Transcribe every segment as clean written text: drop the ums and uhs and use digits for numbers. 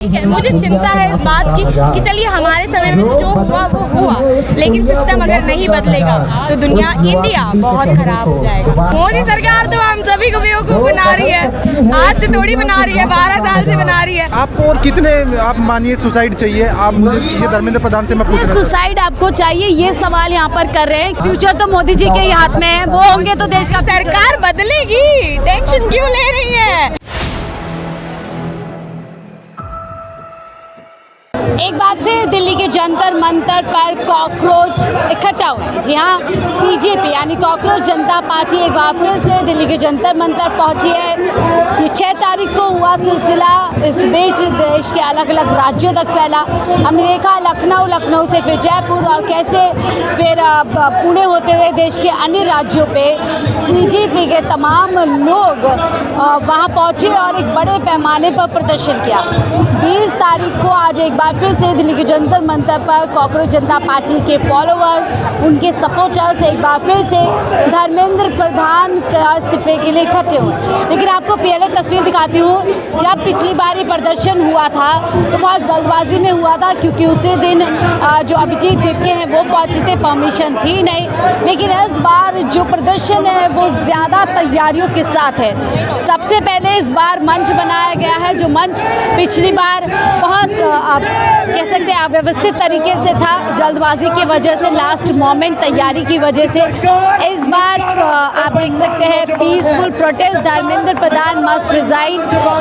ठीक है, मुझे चिंता है इस बात की कि चलिए हमारे समय में जो हुआ वो हुआ, लेकिन सिस्टम अगर नहीं बदलेगा तो दुनिया, इंडिया बहुत खराब हो जाएगा। मोदी सरकार तो हम सभी को बेवकूफ बना रही है, आज से थोड़ी बना रही है, 12 साल से बना रही है। आपको और कितने आप मानिए सुसाइड चाहिए? आप मुझे ये धर्मेंद्र प्रधान से मैं पूछ रहा हूं। सुसाइड आपको चाहिए, ये सवाल यहाँ पर कर रहे हैं। फ्यूचर तो मोदी जी के ही हाथ में है, वो होंगे तो देश का सरकार बदलेगी, टेंशन क्यों ले रही है? एक बार फिर दिल्ली के जंतर मंतर पर कॉकरोच इकट्ठा हुए। जी हाँ, सीजेपी यानी कॉकरोच जनता पार्टी एक बार फिर से दिल्ली के जंतर मंतर पहुंची है। ये 6 तारीख को हुआ सिलसिला, इस बीच देश के अलग अलग राज्यों तक फैला। हमने देखा लखनऊ से फिर जयपुर और कैसे फिर पुणे होते हुए देश के अन्य राज्यों पे सीजेपी के तमाम लोग वहाँ पहुँचे और एक बड़े पैमाने पर प्रदर्शन किया। 20 तारीख को आज एक बार फिर से दिल्ली के जंतर मंतर पर कॉकरोच जनता पार्टी के फॉलोअर्स, उनके सपोर्टर्स एक बार फिर से धर्मेंद्र प्रधान का इस्तीफे के लिए इकट्ठे हुए। लेकिन आपको पहले तस्वीर दिखाती हूँ, जब पिछली बार ये प्रदर्शन हुआ था तो बहुत जल्दबाजी में हुआ था, क्योंकि उसी दिन जो अभिजीत दिपके हैं वो पहुँचे थे, परमिशन थी नहीं। लेकिन इस बार जो प्रदर्शन है वो ज़्यादा तैयारियों के साथ है। सबसे पहले इस बार मंच बनाया गया है, जो मंच पिछली बार बहुत कह सकते हैं अव्यवस्थित तरीके से था, जल्दबाजी की वजह से, लास्ट मोमेंट तैयारी की वजह से। इस बार आप देख सकते हैं peaceful protest, Dharmendra Pradhan must resign,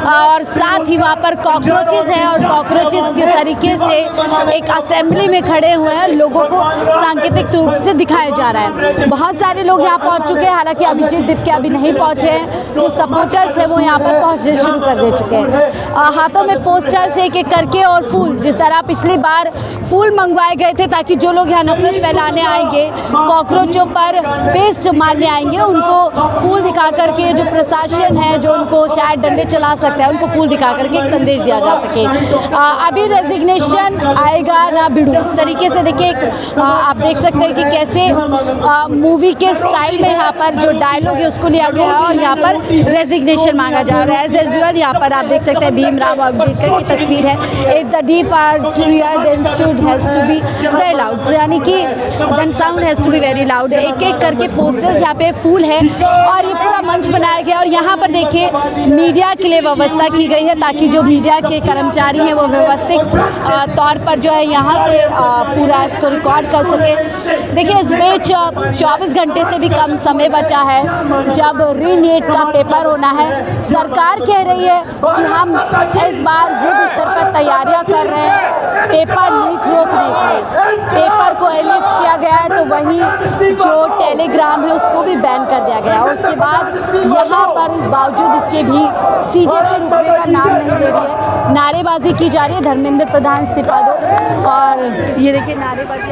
और साथ ही वहाँ पर कॉकरोचेस हैं और कॉकरोचेस किस तरीके से एक असेंबली में खड़े हुए हैं, लोगों को सांकेतिक रूप से दिखाया जा रहा है। बहुत सारे लोग यहाँ पहुँच चुके हैं, हालांकि अभिजीत दिपके अभी नहीं पहुँचे हैं। जो सपोर्टर्स हैं वो यहाँ पर पहुँचने शुरू कर दे चुके हैं। हाथों में पोस्टर्स एक एक करके और फूल, जिस तरह पिछली बार फूल मंगवाए गए थे ताकि जो लोग यहाँ नफरत फैलाने आएंगे, कॉकरोचों पर पेस्ट मारने आएंगे, उनको फूल दिखा करके, जो प्रशासन है जो उनको शायद डंडे चला सकता है, उनको फूल दिखा करके एक संदेश दिया जा सके। अभी रेजिग्नेशन आएगा ना भिड़ू, इस तरीके से देखिए आप देख सकते हैं कि कैसे मूवी के स्टाइल में यहाँ पर जो डायलॉग है उसको लिया गया है और यहाँ पर रेजिग्नेशन मांगा जा रहा है। एज यूजुअल यहाँ पर आप देख सकते हैं भीमराव अम्बेडकर की तस्वीर है। If the deaf are to hear then should has to be very loud, यानी कि then sound has to be very loud. एक एक करके पोस्टर्स यहाँ पे फूल है और ये पूरा मंच बनाया गया। और यहाँ पर देखिए मीडिया के लिए व्यवस्था की गई है ताकि जो मीडिया के कर्मचारी हैं वो व्यवस्थित तौर पर जो है यहाँ से पूरा इसको रिकॉर्ड कर सके। देखिए इस बीच 24 घंटे से भी कम समय बचा है जब रीनीट का पेपर होना है। सरकार कह रही है कि हम इस बार युद्ध स्तर पर तैयारियां कर रहे हैं पेपर लीक रोकने के। पेपर को एयरलिफ्ट किया गया है तो वहीं जो टेलीग्राम है उसको भी बैन कर दिया गया। और उसके बाद यहाँ पर इस बावजूद इसके भी सीजेपी रुकने का नाम नहीं ले रही है, नारेबाजी की जा रही है, धर्मेंद्र प्रधान इस्तीफा दो। और ये देखिए नारेबाजी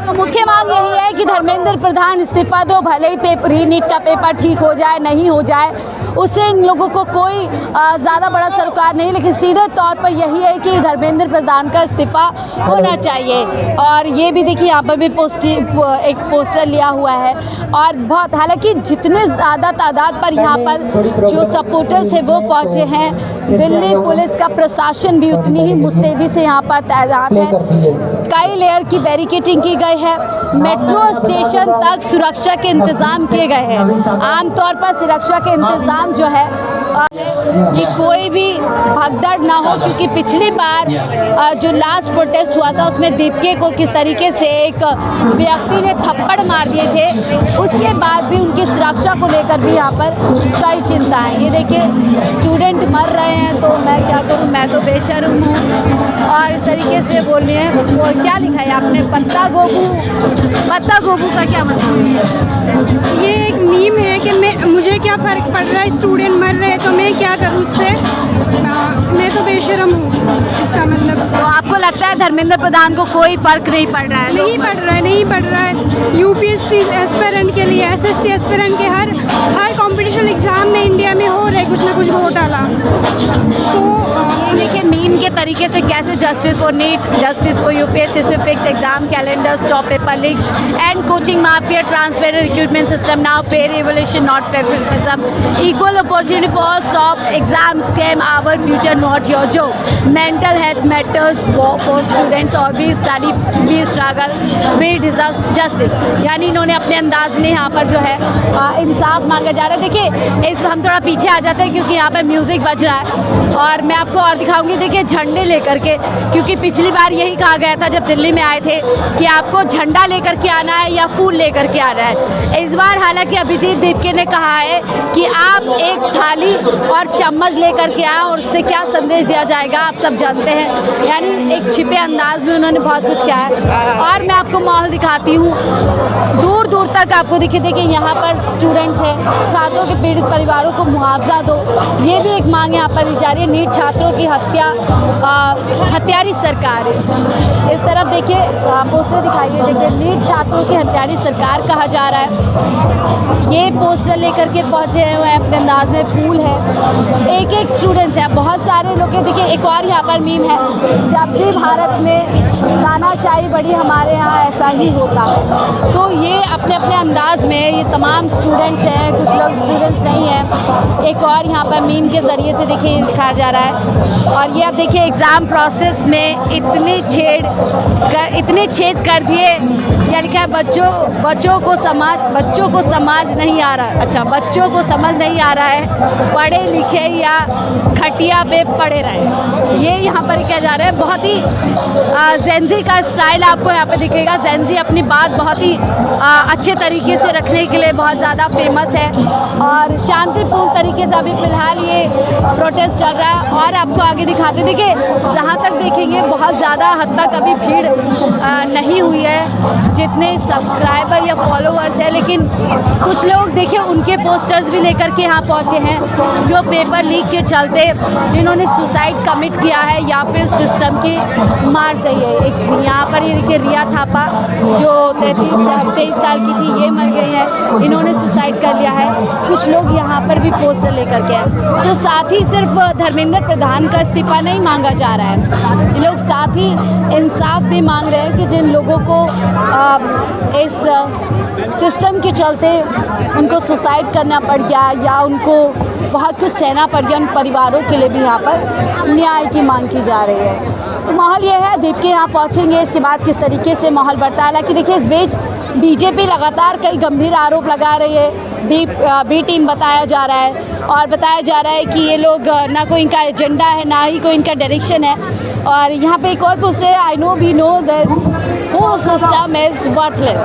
तो मुख्य मांग यही है कि धर्मेंद्र प्रधान इस्तीफा दो, भले ही रीनीट का पेपर ठीक हो जाए नहीं हो जाए, उससे इन लोगों को कोई ज़्यादा बड़ा सरोकार नहीं, लेकिन सीधे तौर पर यही है कि धर्मेंद्र प्रधान का इस्तीफा होना चाहिए। और ये भी देखिए यहाँ पर भी एक पोस्टर लिया हुआ है। और बहुत, हालांकि जितने ज़्यादा तादाद पर यहाँ पर जो सपोर्टर्स हैं वो पहुँचे हैं, दिल्ली पुलिस का प्रशासन भी उतनी ही मुस्तैदी से यहाँ पर तैनात है। कई लेयर की बैरिकेडिंग की गई है, मेट्रो स्टेशन तक सुरक्षा के इंतजाम किए गए हैं। आमतौर पर सुरक्षा के इंतजाम जो है कि कोई भी भगदड़ ना हो, क्योंकि पिछली बार जो लास्ट प्रोटेस्ट हुआ था उसमें दीपके को किस तरीके से एक व्यक्ति ने थप्पड़ मार दिए थे, उसके बाद भी उनकी सुरक्षा को लेकर भी यहाँ पर कई चिंता है। ये देखिए स्टूडेंट मर रहे हैं तो मैं क्या करूँ, मैं तो बेशर्म हूँ, और इस तरीके से बोल रहे हैं। वो क्या लिखा है आपने, पत्ता गोबू का क्या मतलब है? ये एक मीम है कि मुझे क्या फ़र्क पड़ रहा है, स्टूडेंट मर रहे हैं तो मैं क्या करूँ उससे, मैं तो बेशरम हूँ। इसका मतलब तो आपको लगता है धर्मेंद्र प्रधान को कोई फर्क नहीं पड़ रहा है? नहीं पड़ रहा है। यूपीएससी एस्पिरेंट के लिए, एसएससी एस्पिरेंट के हर कॉम्पिटिशन एग्ज़ाम में इंडिया में हो रहा है कुछ ना कुछ घोटाला। तो देखिए मीम के तरीके से कैसे justice for NEET, justice for UPSC से fix exam calendar, stop paper leak and coaching mafia, transparent recruitment system, now fair evolution not favouritism, equal opportunity for stop exam scam, our future not your job, mental health matters for students और we study we struggle we deserve justice. यानी इन्होंने अपने अंदाज में यहाँ पर जो है इंसाफ मांगा जा रहा है। देखिए इस हम थोड़ा पीछे आ जाते हैं क्योंकि यहाँ पर म्यूज़िक बज रहा है और मैं आपको और दिखाऊंगी। देखिए झंडे लेकर के, क्योंकि पिछली बार यही कहा गया था जब दिल्ली में आए थे कि आपको झंडा लेकर के आना है या फूल लेकर के आना है। इस बार हालांकि अभिजीत दीपके ने कहा है कि आप एक थाली और चम्मच लेकर के आए और उससे क्या संदेश दिया जाएगा आप सब जानते हैं। यानी एक छिपे अंदाज में उन्होंने बहुत कुछ किया है। और मैं आपको माहौल दिखाती हूँ, दूर दूर तक आपको देखिए यहाँ पर स्टूडेंट्स हैं, छात्रों के पीड़ित परिवारों को मुआवजा दो, ये भी एक मांग यहाँ पर की जा रही है। नीट छात्रों की हत्यारी सरकार है। इस तरफ देखिए पोस्टर दिखाइए, देखिए नीट छात्रों की हत्यारी सरकार कहा जा रहा है। ये पोस्टर लेकर के पहुँचे हुए हैं, अपने अंदाज में फूल है, एक एक स्टूडेंट्स है, बहुत सारे लोग हैं। देखिए एक और यहाँ पर मीम है, जब भी भारत में तानाशाही बड़ी हमारे यहाँ ऐसा ही होता है। तो ये अपने अपने अंदाज में ये तमाम स्टूडेंट्स हैं, कुछ लोग स्टूडेंट्स नहीं हैं। एक और यहाँ पर मीम के ज़रिए से देखिए दिखाया जा रहा है। और ये अब देखिए एग्ज़ाम प्रोसेस में इतने छेद कर दिए, यानी क्या बच्चों को समाज नहीं आ रहा। अच्छा, बच्चों को समझ नहीं आ रहा है, पढ़े लिखे या खटिया पे पड़े रहे। ये यहाँ पर क्या जा रहा है, बहुत ही जेंजी का स्टाइल आपको यहाँ पे दिखेगा। जेंजी अपनी बात बहुत ही अच्छे तरीके से रखने के लिए बहुत ज़्यादा फेमस है और शांतिपूर्ण तरीके से अभी फ़िलहाल ये प्रोटेस्ट चल रहा है। और आपको आगे दिखाते, देखिए जहाँ तक देखेंगे बहुत ज़्यादा हद तक अभी भीड़ नहीं हुई है जितने सब्सक्राइबर या फॉलोअर्स हैं, लेकिन कुछ लोग देखिए उनके पोस्टर्स भी लेकर के यहाँ पहुँचे हैं जो पेपर लीक के चलते जिन्होंने सुसाइड कमिट किया है या फिर सिस्टम की मार सही है। एक यहाँ पर ये देखिए रिया थापा जो 23 साल की थी, ये मर गई है, इन्होंने सुसाइड कर लिया है। कुछ लोग यहाँ पर भी पोस्टर लेकर के आए। तो साथ ही सिर्फ धर्मेंद्र प्रधान का इस्तीफा नहीं मांगा जा रहा है, ये लोग साथ ही इंसाफ भी मांग रहे हैं कि जिन लोगों को इस सिस्टम के चलते उनको सुसाइड करना पड़ गया या उनको बहुत कुछ सहना पड़ गया, उन परिवारों के लिए भी यहाँ पर न्याय की मांग की जा रही है। तो माहौल ये है, दीपके यहाँ पहुँचेंगे, इसके बाद किस तरीके से माहौल बढ़ता है। हालांकि देखिए इस बीच बीजेपी लगातार कई गंभीर आरोप लगा रही है, बी टीम बताया जा रहा है और बताया जा रहा है कि ये लोग ना कोई इनका एजेंडा है ना ही कोई इनका डायरेक्शन है। और यहाँ पे एक और पोस्ट है, I know we know this whole system is worthless,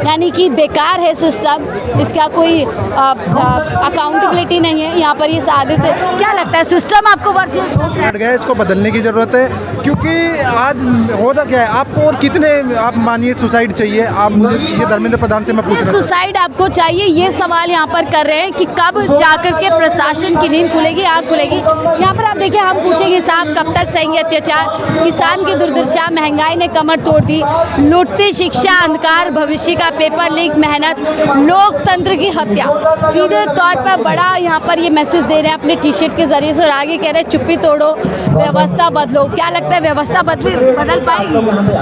यानी कि बेकार है सिस्टम, इसका कोई अकाउंटेबिलिटी नहीं है। यहाँ पर ये सादे से क्या लगता है, सिस्टम आपको वर्थलेस हट गया है, इसको बदलने की ज़रूरत है। क्योंकि आज होता क्या है, आपको और कितने आप मानिए सुसाइड चाहिए, आप मुझे ये धर्मेंद्र प्रधान से मैं पूछ रहा हूँ, सुसाइड आपको चाहिए, ये सवाल यहाँ पर कर रहे हैं कि कब जाकर के प्रशासन की नींद खुलेगी, आँख खुलेगी। यहाँ पर आप देखिए, हम पूछेंगे साहब कब तक सहेंगे अत्याचार, किसान की दुर्दशा, महंगाई ने कमर तोड़ दी, लुटती शिक्षा, अंधकार भविष्य का पेपर लीक, मेहनत, लोकतंत्र की हत्या। सीधे तौर पर बड़ा यहाँ पर ये मैसेज दे रहे हैं अपने टी शर्ट के जरिए से और आगे कह रहे हैं चुप्पी तोड़ो, व्यवस्था बदलो। क्या लगता है व्यवस्था बदल पाएगी?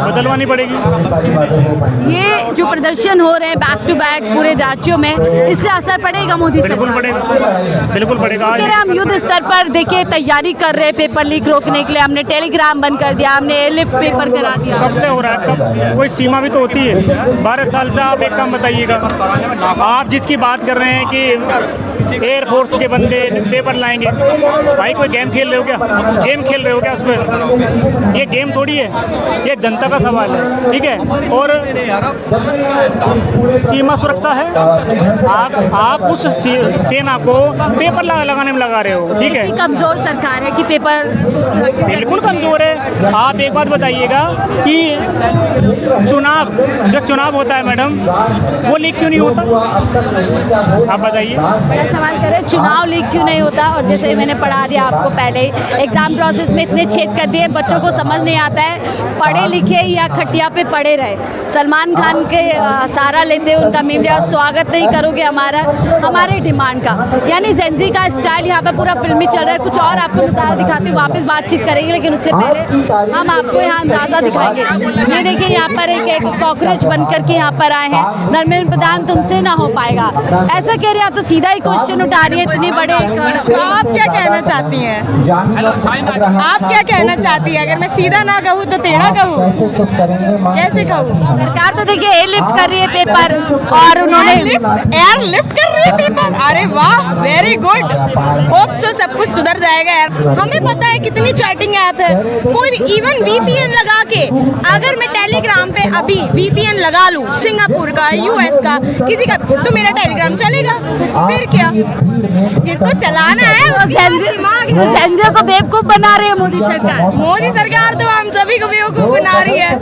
बदलवानी पड़ेगी। ये जो प्रदर्शन हो रहे हैं बैक टू बैक पूरे राज्यों में, इससे असर पड़ेगा मोदी सरकार? बिल्कुल पड़ेगा। हम युद्ध स्तर पर देखिए तैयारी कर रहे हैं पेपर लीक रोकने के लिए, हमने टेलीग्राम बंद कर दिया, हमने एयरलिफ्ट पेपर करा दिया। कब से हो रहा है? कब? कोई सीमा भी तो होती है। 12 साल से आप एक काम बताइएगा, आप जिसकी बात कर रहे हैं कि एयरफोर्स के बंदे पेपर लाएंगे, भाई कोई गेम खेल रहे हो क्या? गेम खेल रहे हो क्या उसमें? ये गेम थोड़ी है, ये जनता का सवाल है, ठीक है। और सीमा सुरक्षा है, आप उस सेना को पेपर लगाने में लगा रहे हो, ठीक है। कमजोर सरकार है कि पेपर बिल्कुल कमजोर है। आप एक बात बताइएगा कि चुनाव होता है मैडम, वो लीक क्यों नहीं होता? आप बताइए। सवाल करें, चुनाव लीक क्यों नहीं होता? और जैसे मैंने पढ़ा दिया आपको पहले ही, एग्जाम प्रोसेस में इतने छेद कर दिए, बच्चों को समझ नहीं आता है पढ़े लिखे या खटिया पे पड़े रहे। सलमान खान के सहारा लेते हुए उनका मीडिया स्वागत नहीं करोगे हमारे डिमांड का, यानी जेंजी का स्टाइल यहाँ पे पूरा फिल्मी चल रहा है। कुछ और आपको नज़ारा दिखाते हुए वापस बातचीत करेंगे, लेकिन उससे पहले हम आपको यहाँ अंदाज़ा दिखाएंगे। ये देखिए यहाँ पर एक कॉकरोच बनकर के यहाँ पर आए हैं, धर्मेंद्र प्रधान तुमसे ना हो पाएगा, ऐसा कह रहे हैं। तो सीधा ही क्वेश्चन उठा रही है इतनी बड़े। आप क्या कहना चाहती हैं? आप क्या कहना चाहती है? अगर मैं सीधा ना कहूँ तो टेढ़ा कहूँ, कैसे कहूँ? सरकार तो देखिए एयर लिफ्ट कर रही है पेपर, और उन्होंने एयर लिफ्ट कर रही है पेपर। अरे वाह, वेरी गुड। होप सो सब कुछ सुधर जाएगा यार। हमें पता है कितनी चैटिंग ऐप है, कोई इवन VPN लगा के, अगर मैं टेलीग्राम पे अभी VPN लगा लूँ सिंगापुर का, US का, किसी का, तो मेरा टेलीग्राम चलेगा। फिर क्या, जिसको चलाना है वो जेंजी को बेवकूफ बना रही है मोदी सरकार। मोदी सरकार तो हम सभी को बेवकूफ बना रही है,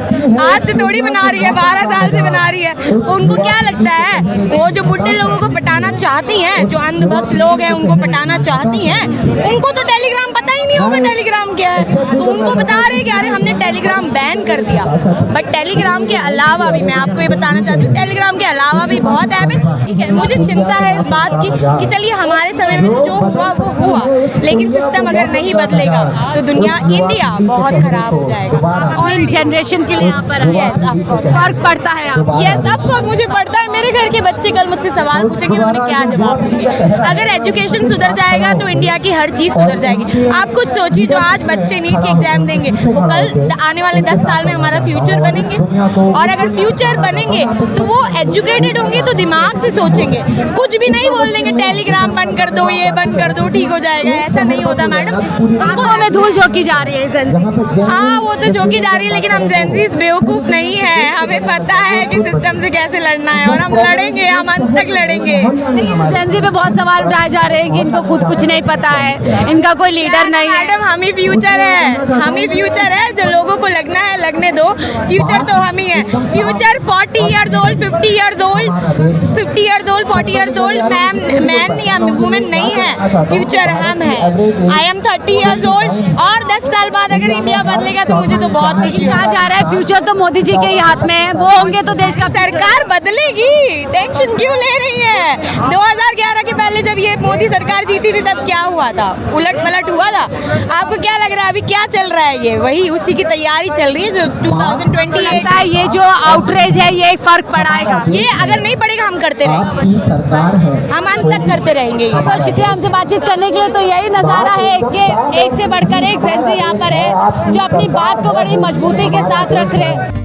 आज से थोड़ी बना रही है, 12 साल से बना रही है। उनको क्या लगता है, वो जो बुढ़े लोगों को पटाना चाहती हैं, जो अंधभक्त लोग हैं उनको पटाना चाहती हैं, उनको तो टेलीग्राम पता ही नहीं होगा टेलीग्राम क्या है। तो उनको बता रहे हैं कि अरे हमने टेलीग्राम बैन कर दिया। बट टेलीग्राम के अलावा भी मैं आपको ये बताना चाहती हूँ, टेलीग्राम के अलावा भी बहुत ऐप है। ठीक है, मुझे चिंता है इस बात की कि चलिए हमारे समय में जो हुआ वो हुआ, लेकिन सिस्टम अगर नहीं बदलेगा तो दुनिया, इंडिया बहुत खराब हो जाएगा। और इन जनरेशन के लिए यहाँ पर फर्क पड़ता है। यस ऑफ कोर्स मुझे पड़ता है। मेरे घर के बच्चे कल मुझसे सवाल पूछेंगे, मैं उन्हें क्या जवाब दूंगी? अगर एजुकेशन सुधर जाएगा तो इंडिया की हर चीज़ सुधर जाएगी। आप कुछ सोचिए, जो आज बच्चे नीट की एग्जाम देंगे वो कल आने वाले 10 साल में हमारा फ्यूचर बनेंगे, और अगर फ्यूचर बनेंगे तो वो एजुकेटेड होंगे, तो दिमाग से सोचेंगे, कुछ भी नहीं बोल देंगे टेलीग्राम बंद कर दो, ये बंद कर दो, ठीक हो जाएगा। ऐसा नहीं होता मैडम, आंखों में धूल झोंकी जा रही है। हाँ वो तो झोंकी जा रही है, लेकिन हम जेंजीज बेवकूफ़ नहीं है, हमें पता है कि सिस्टम से कैसे लड़ना है, और हम लड़ेंगे, हम अंत तक लड़ेंगे। लेकिन जेंजी पे बहुत सवाल उठाए जा रहे हैं कि इनको खुद कुछ नहीं पता है, इनका कोई लीडर नहीं है। मैडम हम ही फ्यूचर है, हम ही फ्यूचर है। जो लोगों को लगना है लगने दो, फ्यूचर तो हम ही है। Future 40 years old, 50 years old, 50 years old, 40 years old man या वुमेन नहीं है, फ्यूचर हम है। आई एम 30 years old, और 10 साल बाद अगर इंडिया बदलेगा तो मुझे तो बहुत खुशी कहा जा रहा है फ्यूचर तो मोदी जी के ही हाथ में है, वो होंगे तो देश का सरकार बदलेगी। टेंशन क्यों ले रही है? 2011 के पहले जब ये मोदी सरकार जीती थी तब क्या हुआ था? उलट पलट हुआ था। आपको क्या लग रहा है अभी क्या चल रहा है? ये वही उसी की तैयारी चल रही है जो 2028 है। ये जो आउटरीच है ये फर्क पड़ाएगा, ये अगर नहीं पड़ेगा हम करते रहेंगे, हम अंत तक करते रहेंगे। बहुत शुक्रिया हमसे बातचीत करने के लिए। तो यही नज़ारा है कि एक से बढ़कर एक जेंजी यहाँ पर है जो अपनी बात को बड़ी मजबूती के साथ रख रहे हैं।